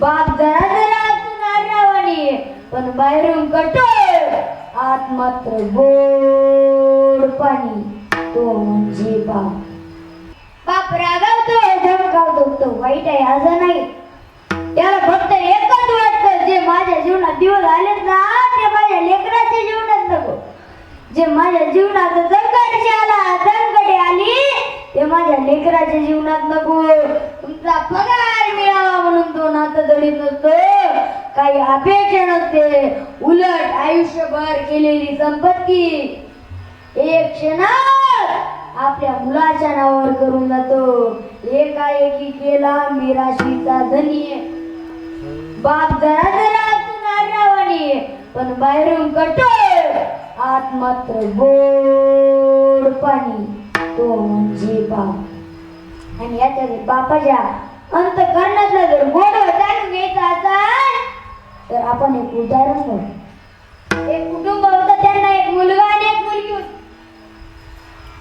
बाप जरा जरा आतून आरावानी पण बाहेरून कठोर आत मात्र गोड पाणी तो म्हणजे बाप. बाप रागावतो धमकावतो तो वाईट आहे असं नाही. त्याला फक्त एकच वाटतं जे माझ्या जीवनात दिवस आलेत ना ते माझ्या लेकराच्या जीवनात नको. जे माझ्या जीवनात संकट आली ते माझ्या लेकराच्या जीवनात नको. तुमचा पगार मिळावा म्हणून तो नातं दडीत नसतो. काही अपेक्षा नसते. उलट आयुष्यभर केलेली संपत्ती एक क्षणात आपल्या मुलाच्या नावावर करून जातो. एकाएकी केला मिराशीचा धनी. बाप जरा जरा आतून आरावानी पण बाहेरून कठोर आत मात्र गोड पाणी तो म्हणजे बाप. आणि याच्या बापाच्या अंतःकरणातला जर गोड जाणून घ्यायचा असेल तर आपण एक उदाहरण घेऊ. एक कुटुंब होतं. त्यांना एक मुलगा आणि एक मुलगी होती.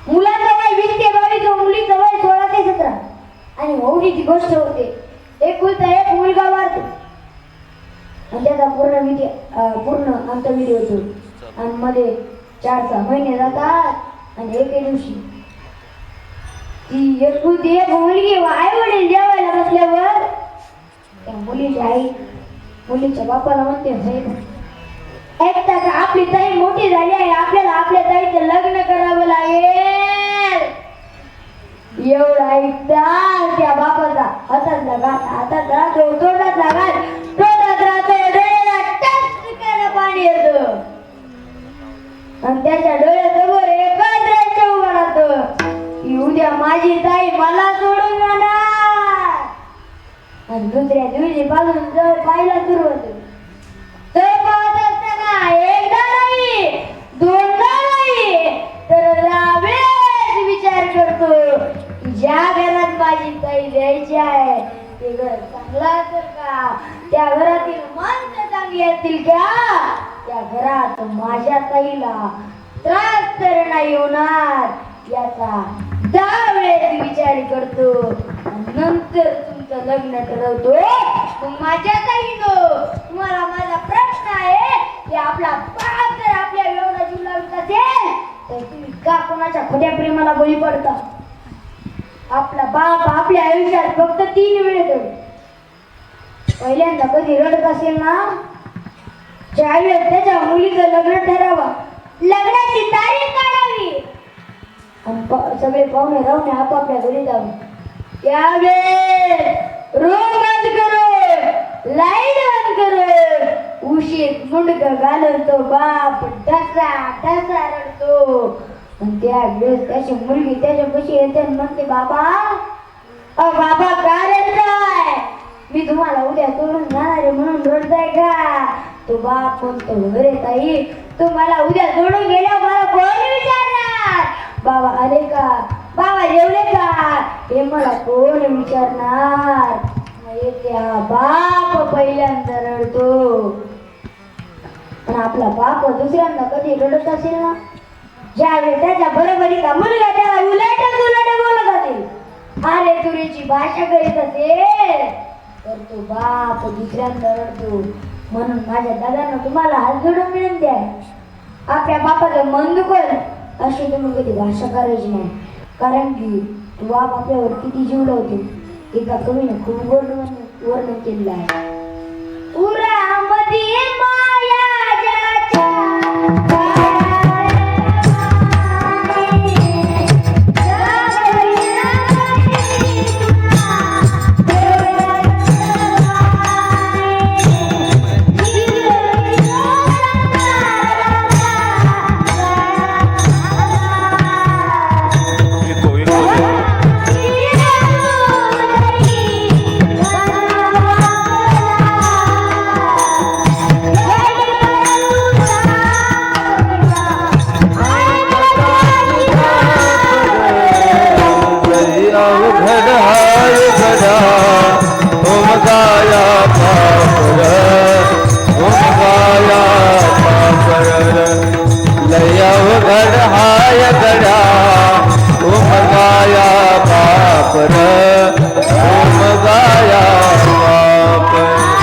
मुलाचं वय 20 ते 22, मुलीचं वय 16 ते 17. आणि मौलीची गोष्ट होते. एकुलता एक मुलगा वारतो आणि त्याचा पूर्ण अंतविधी होतो. आणि मध्ये 4-6 महिने जातात आणि एके दिवशी ती एकुलती एक मुलगी आई वडील जेवायला बसल्यावर त्या मुलीची आई मुलीच्या बापाला म्हणते, ऐकता का आपली ताई मोठी झाली आहे, आपल्याला आपल्या ताईचं लग्न करावं लागेल. एवढं ऐकता त्या बापाचा हातात राहतो तोंडात राहतो डोळ्याला टचकन पाणी येतं आणि त्याच्या डोळ्यासमोर एकच राहायचं उभं राहतं की उद्या माझी ताई मला सोडून जाणार. आणि दुसऱ्या दिवशी पासून जर पाहायला सुरुवात तर पाहत असताना एकदा नाही दोनदा नाही तर रावेच विचार करतो की ज्या घरात माझी ताई द्यायची आहे ते घर चांगलं असेल का, त्या घरातील माणसं चांगली असतील का, त्या घरात माझ्या ताईला त्रास तर नाही होणार याचा 10 वेळेस विचार करतो. नंतर तुमचं लग्न ठरवतो. माझ्या ताईनो तुम्हाला माझा प्रश्न आहे की आपला बाप जर आपल्या एवढा जीव लावत असेल तर तुम्ही का कोणाच्या खोट्या प्रेमाला बळी पडता. आपला बाप आपल्या आयुष्यात फक्त 3 वेळेस रडतो. पहिल्यांदा कधी रडत असेल ना ज्यावेळेस त्याच्या मुलीचं लग्न ठरावा, लग्नाची तारीख काढावी आणि सगळे पाहुणे राहुणे आपापल्या घरी जावे, त्यावेळेस रूम बंद करो, लाईट बंद करो, उशीत मुंडकं घालून तो बाप ढसा रडतो. आणि त्यावेळेस त्याची मुलगी त्याच्यापाशी येते आणि म्हणते, बाबा का रडताय, मी तुम्हाला उद्या सोडून जाणार आहे म्हणून रडताय का. तो बाप म्हणतो, अरे ताई तुम्हाला उद्या सोडून गेल्यावर मला कोण विचारणार, बाबा आले का, बाबा जेवले का, हे मला कोण विचारणार. त्या बाप पहिल्यांदा रडतो. पण आपला बाप दुसऱ्यांदा कधी रडत असेल ना ज्यावेळेस त्याच्या बरोबरीचा मुलगा त्याला उलट बोलत असेल, अरे तुरीची भाषा करीत असेल तर तो बाप दुसऱ्यांदा रडतो. म्हणून माझ्या दादांना तुम्हाला हात जोडून विनंती आहे, आपल्या बापाचं मन दुखल अशी तुम्ही कधी भाषा करायची नाही. कारण की तो बाप आपल्यावर किती जीव लावतो एका कवीने खूप वर्णन केलेलं आहे. उरामध्ये माया ज्याच्या गाया बाप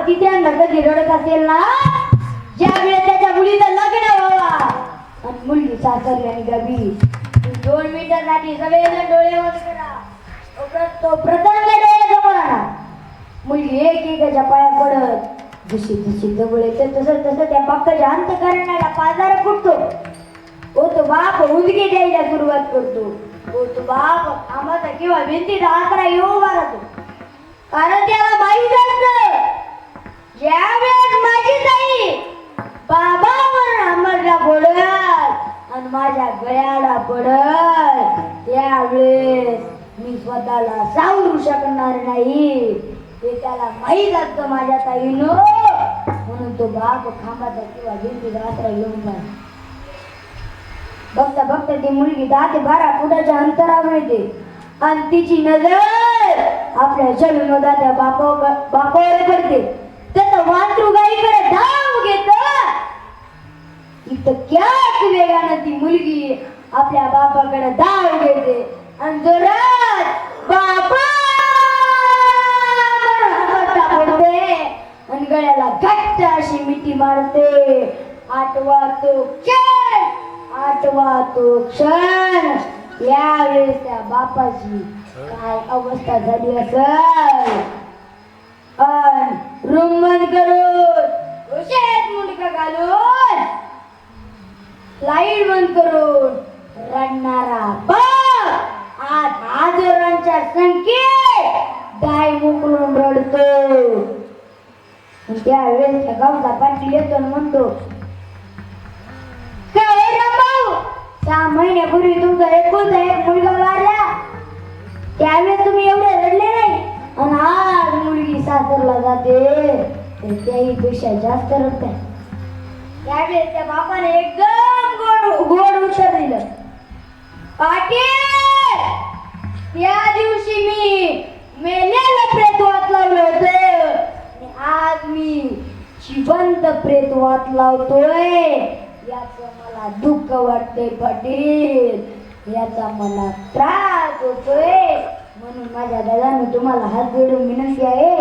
तिथे कधी रडत असेल ना, ज्या वेळेस त्याच्या मुलीचं लग्न व्हावा आणि मुलगी सासरली आणि गबी, 2 मिनिटांसाठी सगळेजण डोळे बंद करा. तो प्रथम डोळे समोर आणा. मुलगी एक एकाच्या पाया पडत जशी जशी जवळ येते तसं तसं त्या बापाच्या अंतःकरणाला पाजारा फुटतो. ओ तो बाप उंदके द्यायला सुरुवात करतो. ओ तो बाप थांबाचा किंवा भिंतीचा आकडा येऊ राहतो. कारण त्याला माहीत असतं ज्यावेळेस माझी ताई बाबावर आम्हाला पडत आणि माझ्या गळ्याला पडत त्यावेळेस मी स्वतःला सावरू शकणार नाही ते त्याला माहीत असतं माझ्या ताईनो. म्हणून तो बाप खांबाचा किंवा भिंतीचा आसरा घेऊन जातो. बघता बघता ती मुलगी 10 ते 12 फुटाच्या अंतरावर येते आणि तिची नजर आपल्या जन्मदात्या बापावर पडते. त्याचं वांद्रू गाईकडे धाव घेत इतक्याच वेगानं ती मुलगी आपल्या बापाकडे धाव घेते आणि जोरात बापा पडते आणि गळ्याला घट्ट अशी मिठी मारते. आठवा तो क्षण यावेळेस त्या बापाची काय अवस्था झाली असेल. रूम बंद करून उशेत मुंडका घालून लाईट बंद करून रडणारा बाप आज हजारांच्या संख्येत दाय मोकळून रडतो. त्यावेळेस गावचा पाटील येतो आणि म्हणतो, 6 महिन्यापूर्वी तुमचा एकुलता एक मुलगा वारला, त्यावेळेस तुम्ही एवढे रडले नाही आणि आज मुलगी सासरला जाते तर त्याही पेक्षा जास्त रडते. त्यावेळेस त्या बापाने एकदम गोड उत्तर दिलं, पाटील त्या दिवशी मी मेलेलं प्रेत वात लावलं होतं आणि आज मी जिवंत प्रेत वात लावतोय. याचं मला दुःख वाटतंय पाटील, याचा मला त्रास होतोय. म्हणून माझ्या दादाने तुम्हाला हात जोडून विनंती आहे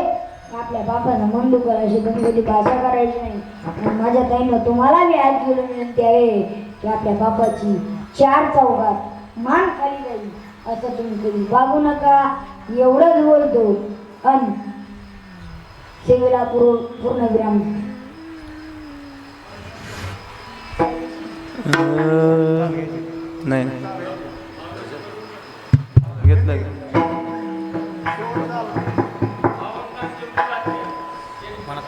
आपल्या बापाला मन दुखल अशी गणपती भाषा करायची नाही. आणि माझ्या ताईनं तुम्हाला मी हात जोडून विनंती आहे की आपल्या बापाची 4 चौघात मान खाली जाईल असं तुम्ही कधी वागू नका. एवढंच बोलतो अन सेवेला पूर्णविराम. नाही घेतलं